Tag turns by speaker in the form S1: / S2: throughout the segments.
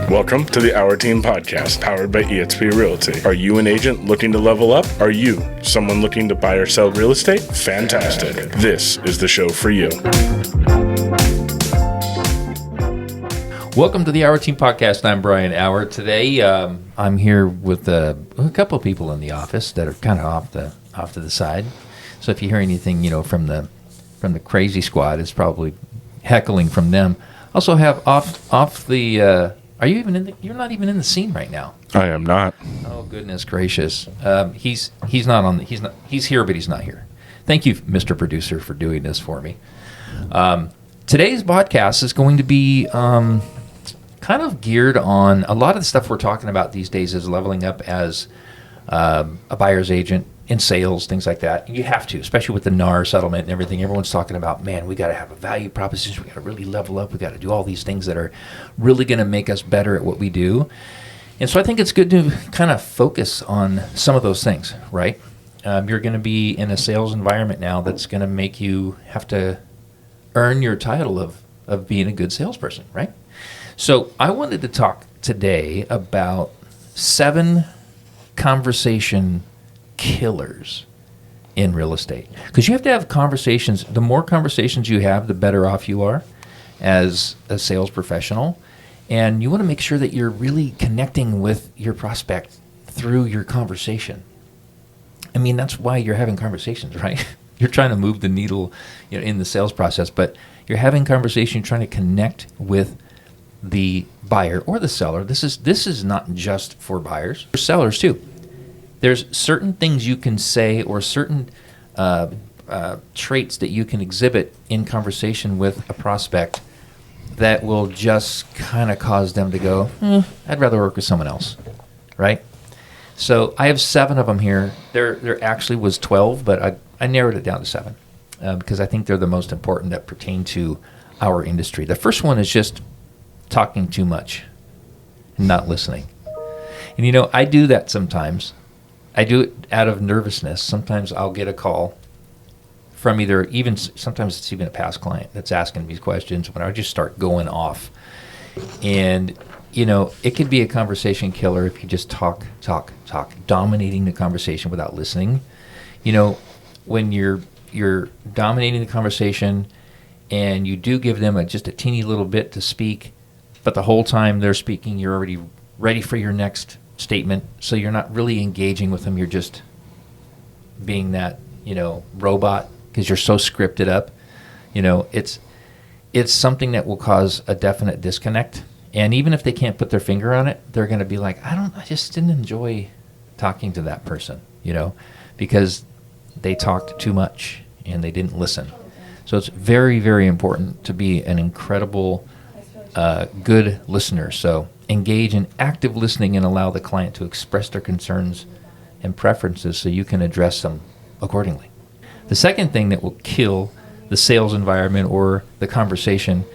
S1: Welcome to the Our Team Podcast, powered by eXp Realty. Are you an agent looking to level up? Are you someone looking to buy or sell real estate? Fantastic. This is the show for you.
S2: Welcome to the Our Team Podcast. I'm Brian Auer. Today, I'm here with a couple of people in the office that are kind of off to the side. So if you hear anything, from the crazy squad, it's probably heckling from them. Also have off the. Are you even in the? You're not even in the scene right now.
S1: I am not.
S2: Oh goodness gracious! He's not on. He's here, but he's not here. Thank you, Mr. Producer, for doing this for me. Today's podcast is going to be kind of geared on a lot of the stuff we're talking about these days is leveling up as a buyer's agent in sales, things like that. You have to, especially with the NAR settlement and everything. Everyone's talking about, man, we got to have a value proposition. We got to really level up. We got to do all these things that are really going to make us better at what we do. And so I think it's good to kind of focus on some of those things, right? You're going to be in a sales environment now that's going to make you have to earn your title of being a good salesperson, right? So I wanted to talk today about 7 conversation killers in real estate. Because you have to have conversations. The more conversations you have, the better off you are as a sales professional. And you want to make sure that you're really connecting with your prospect through your conversation. I mean, that's why you're having conversations, right? You're trying to move the needle, in the sales process, but you're having conversation, trying to connect with the buyer or the seller. This is not just for buyers, for sellers too. There's certain things you can say or certain traits that you can exhibit in conversation with a prospect that will just kind of cause them to go, I'd rather work with someone else, right? So I have 7 of them here. There actually was 12, but I narrowed it down to 7 because I think they're the most important that pertain to our industry. The first one is just talking too much and not listening. And I do that sometimes. I do it out of nervousness. Sometimes I'll get a call from sometimes it's even a past client that's asking me questions when I just start going off. And, it could be a conversation killer if you just talk, dominating the conversation without listening. When you're dominating the conversation and you do give them just a teeny little bit to speak, but the whole time they're speaking, you're already ready for your next statement, so you're not really engaging with them. You're just being that robot because you're so scripted up. It's something that will cause a definite disconnect. And even if they can't put their finger on it, they're going to be like, I just didn't enjoy talking to that person, because they talked too much and they didn't listen. So it's very, very important to be an incredible good listener. So engage in active listening and allow the client to express their concerns and preferences so you can address them accordingly. The second thing that will kill the sales environment or the conversation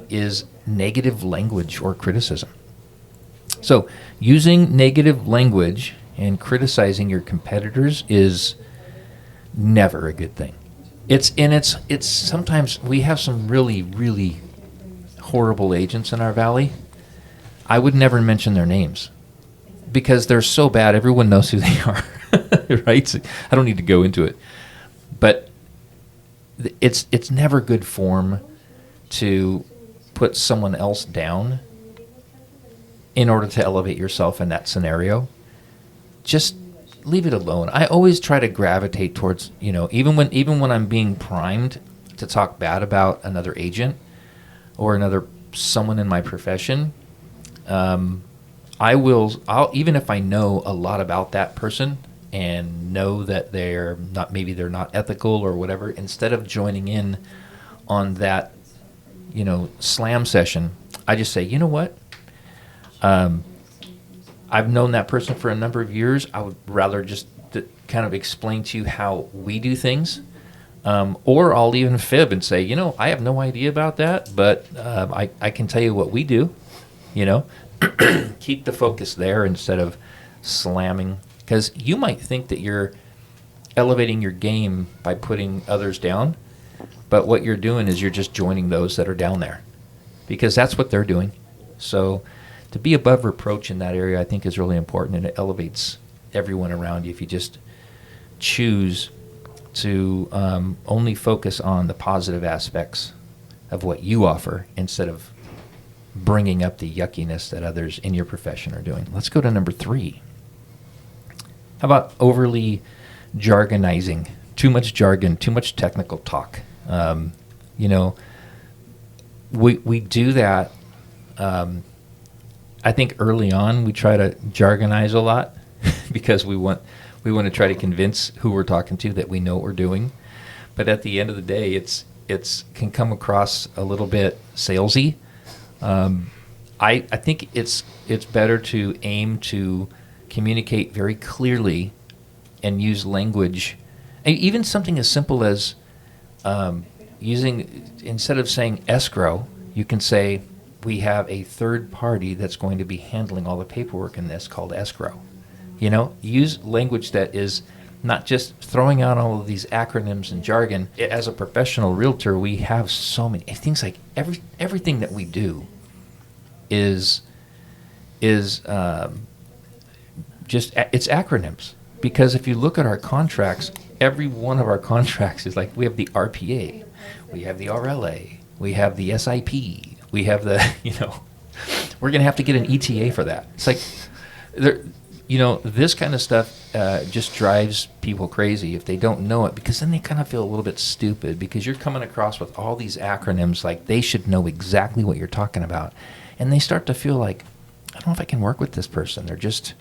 S2: is negative language or criticism. So using negative language and criticizing your competitors is never a good thing. It's sometimes we have some really, really horrible agents in our valley. I would never mention their names because they're so bad. Everyone knows who they are, right? I don't need to go into it, but it's never good form to put someone else down in order to elevate yourself in that scenario. Just leave it alone. I always try to gravitate towards, even when I'm being primed to talk bad about another agent or someone in my profession, I'll even if I know a lot about that person and know that they're not ethical or whatever, instead of joining in on that, slam session, I just say, you know what? I've known that person for a number of years. I would rather just kind of explain to you how we do things. Or I'll even fib and say, I have no idea about that, but I can tell you what we do, Keep the focus there instead of slamming. Because you might think that you're elevating your game by putting others down, but what you're doing is you're just joining those that are down there. Because that's what they're doing. So to be above reproach in that area, I think, is really important, and it elevates everyone around you if you just choose to only focus on the positive aspects of what you offer instead of bringing up the yuckiness that others in your profession are doing. Let's go to number 3. How about overly jargonizing? Too much jargon, too much technical talk. We do that. I think early on we try to jargonize a lot because we want to try to convince who we're talking to that we know what we're doing. But at the end of the day, it's can come across a little bit salesy. I think it's better to aim to communicate very clearly and use language, and even something as simple as using, instead of saying escrow, you can say we have a third party that's going to be handling all the paperwork in this called escrow. Use language that is not just throwing out all of these acronyms and jargon. As a professional realtor, we have so many things, like everything that we do is just it's acronyms. Because if you look at our contracts, every one of our contracts is like, we have the RPA, we have the RLA, we have the SIP, we have the, we're going to have to get an ETA for that. It's like, this kind of stuff just drives people crazy if they don't know it, because then they kind of feel a little bit stupid, because you're coming across with all these acronyms like they should know exactly what you're talking about. And they start to feel like, I don't know if I can work with this person. They're just,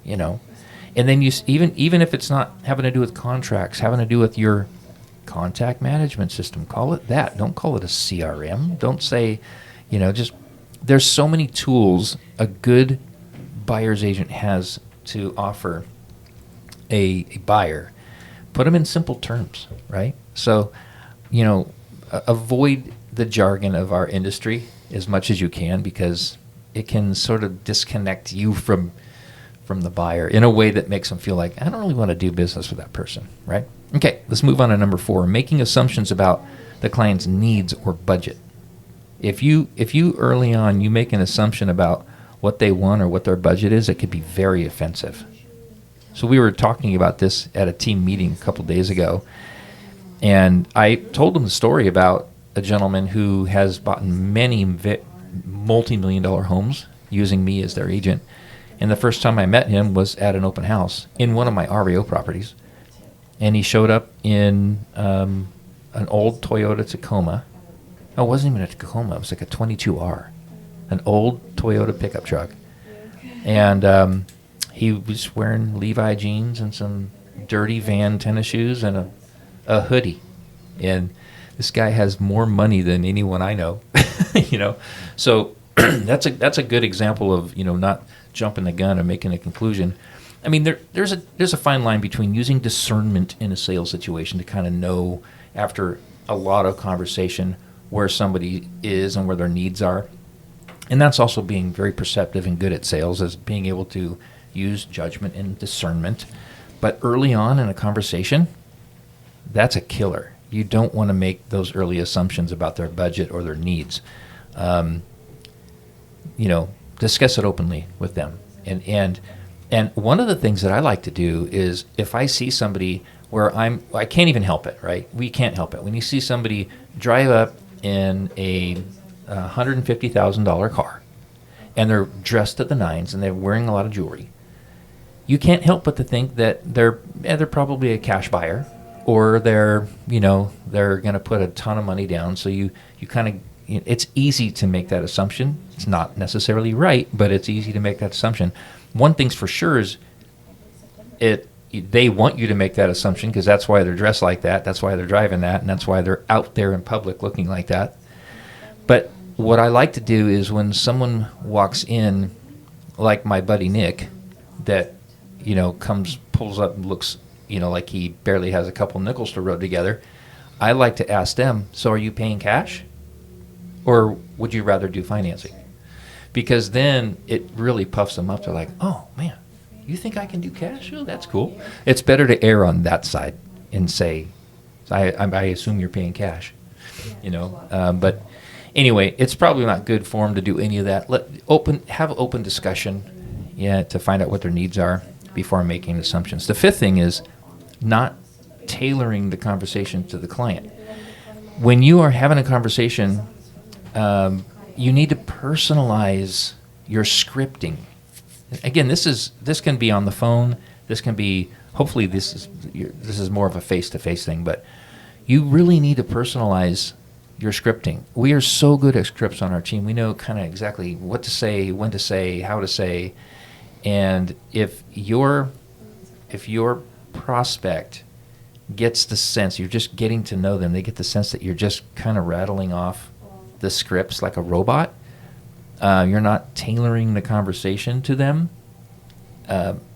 S2: And then you even if it's not having to do with contracts, having to do with your contact management system, call it that. Don't call it a CRM. Don't say, just, there's so many tools a good buyer's agent has to offer a buyer. Put them in simple terms, right? So, avoid the jargon of our industry as much as you can, because it can sort of disconnect you from the buyer in a way that makes them feel like, I don't really want to do business with that person, right? Okay, let's move on to number 4, making assumptions about the client's needs or budget. If you early on, you make an assumption about what they want or what their budget is, it could be very offensive. So we were talking about this at a team meeting a couple days ago, and I told them the story about a gentleman who has bought many multi-million-dollar homes using me as their agent. And the first time I met him was at an open house in one of my REO properties. And he showed up in an old Toyota Tacoma. No, it wasn't even a Tacoma. It was like a 22R, an old Toyota pickup truck. And he was wearing Levi jeans and some dirty Van tennis shoes and a hoodie. And this guy has more money than anyone I know, So that's a good example of, not jumping the gun and making a conclusion. I mean, there's a fine line between using discernment in a sales situation to kind of know after a lot of conversation where somebody is and where their needs are. And that's also being very perceptive and good at sales, as being able to use judgment and discernment. But early on in a conversation, that's a killer. You don't want to make those early assumptions about their budget or their needs. Discuss it openly with them. And one of the things that I like to do is, if I see somebody where I can't even help it, right? We can't help it. When you see somebody drive up in a $150,000 car and they're dressed to the nines and they're wearing a lot of jewelry, you can't help but to think that they're probably a cash buyer, or they're going to put a ton of money down. So you kind of, it's easy to make that assumption. It's not necessarily right, but it's easy to make that assumption. One thing's for sure is they want you to make that assumption, because that's why they're dressed like that, that's why they're driving that, and that's why they're out there in public looking like that. But what I like to do is, when someone walks in, like my buddy Nick, that pulls up and looks like he barely has a couple nickels to rub together, I like to ask them, so are you paying cash, or would you rather do financing? Because then it really puffs them up. They're like, oh man, you think I can do cash? Oh, that's cool. It's better to err on that side and say, I assume you're paying cash, But Anyway, it's probably not good for them to do any of that. Have open discussion, to find out what their needs are before making assumptions. The fifth thing is not tailoring the conversation to the client. When you are having a conversation, you need to personalize your scripting. Again, this can be on the phone. This can be, hopefully this is more of a face-to-face thing, but you really need to personalize your scripting. We are so good at scripts on our team. We know kind of exactly what to say, when to say, how to say. And if your prospect gets the sense, you're just getting to know them, they get the sense that you're just kind of rattling off the scripts like a robot, you're not tailoring the conversation to them,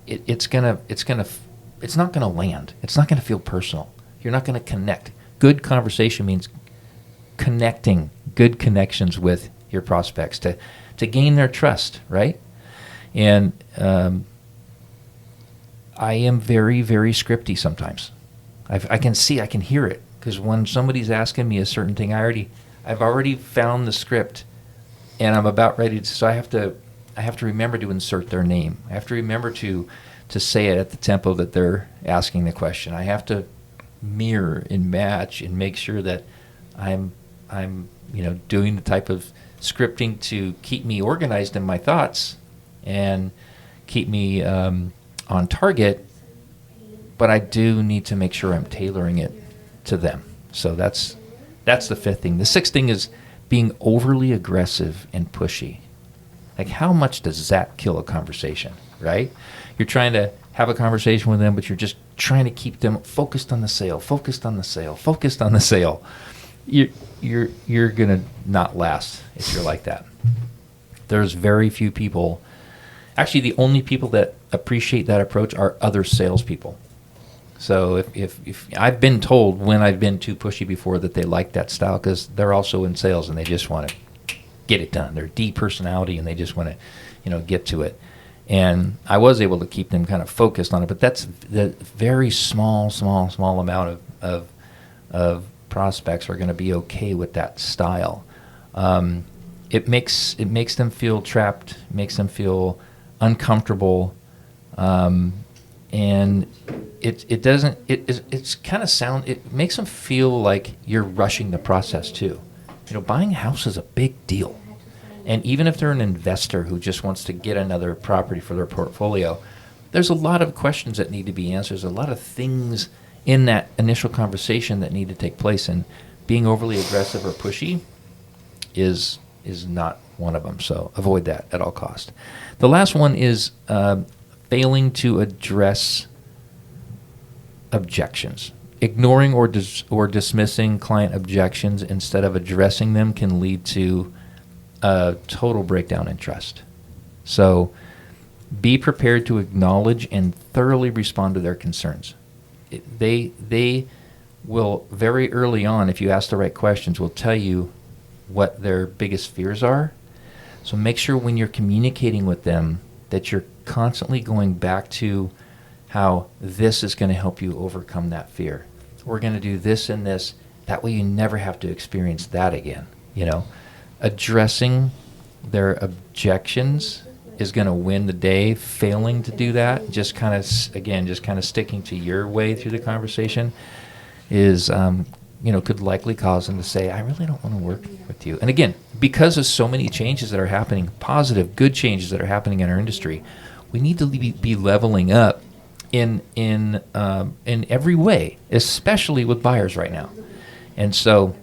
S2: it's not gonna land. It's not gonna feel personal. You're not gonna connect. Good conversation means connecting, good connections with your prospects to gain their trust, right? And I am very, very scripty sometimes. I can hear it, because when somebody's asking me a certain thing, I've already found the script, and I'm about ready to. So I have to remember to insert their name. I have to remember to say it at the tempo that they're asking the question. I have to mirror and match and make sure that I'm doing the type of scripting to keep me organized in my thoughts and keep me on target. But I do need to make sure I'm tailoring it to them. So that's the fifth thing. The sixth thing is being overly aggressive and pushy. Like, how much does that kill a conversation, right? You're trying to have a conversation with them, but you're just trying to keep them focused on the sale, focused on the sale, focused on the sale. You're gonna not last if you're like that. There's very few people. Actually, the only people that appreciate that approach are other salespeople. So if I've been told when I've been too pushy before that they like that style, because they're also in sales and they just want to get it done. They're D personality and they just want to, get to it. And I was able to keep them kind of focused on it, but that's the very small amount of prospects are going to be okay with that style. It makes them feel trapped, makes them feel uncomfortable, and it makes them feel like you're rushing the process too. Buying a house is a big deal. And even if they're an investor who just wants to get another property for their portfolio, there's a lot of questions that need to be answered. There's a lot of things in that initial conversation that need to take place, and being overly aggressive or pushy is not one of them. So avoid that at all cost. The last one is failing to address objections. Ignoring or dismissing client objections instead of addressing them can lead to a total breakdown in trust. So be prepared to acknowledge and thoroughly respond to their concerns. They will very early on, if you ask the right questions, will tell you what their biggest fears are. So make sure when you're communicating with them that you're constantly going back to how this is going to help you overcome that fear. We're going to do this and this. That way you never have to experience that again. Addressing their objections is going to win the day. Failing to do that, just kind of sticking to your way through the conversation is, could likely cause them to say, I really don't want to work with you. And again, because of so many changes that are happening, positive, good changes that are happening in our industry, we need to be leveling up in every way, especially with buyers right now. And so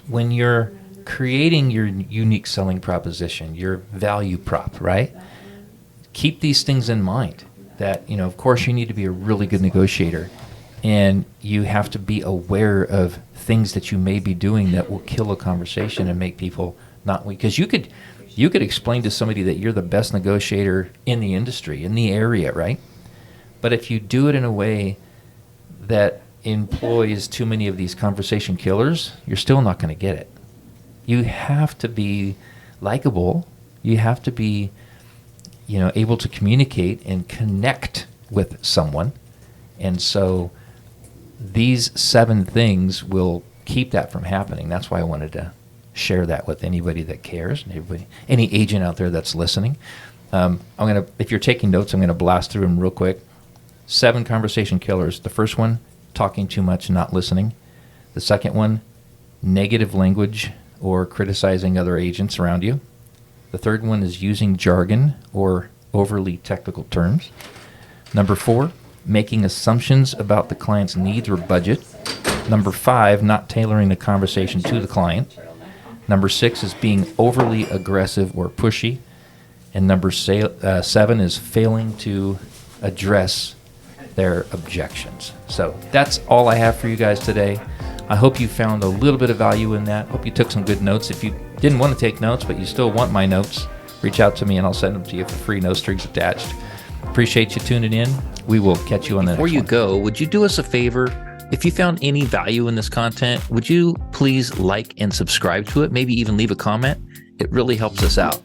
S2: when you're creating your unique selling proposition, your value prop, right? Keep these things in mind that, of course you need to be a really good negotiator, and you have to be aware of things that you may be doing that will kill a conversation and make people not, because you could explain to somebody that you're the best negotiator in the industry, in the area, right? But if you do it in a way that employs too many of these conversation killers, you're still not going to get it. You have to be likable. You have to be, able to communicate and connect with someone. And so these 7 things will keep that from happening. That's why I wanted to share that with anybody that cares, and any agent out there that's listening. If you're taking notes, I'm gonna blast through them real quick. 7 conversation killers. The first one, talking too much, not listening. The second one, negative language or criticizing other agents around you. The third one is using jargon or overly technical terms. Number 4, making assumptions about the client's needs or budget. Number 5, not tailoring the conversation to the client. Number 6 is being overly aggressive or pushy. And number 7 is failing to address their objections. So that's all I have for you guys today. I hope you found a little bit of value in that. Hope you took some good notes. If you didn't want to take notes, but you still want my notes, reach out to me and I'll send them to you for free, no strings attached. Appreciate you tuning in. We will catch you on the next one. Before you go, would you do us a favor? If you found any value in this content, would you please like and subscribe to it? Maybe even leave a comment. It really helps us out.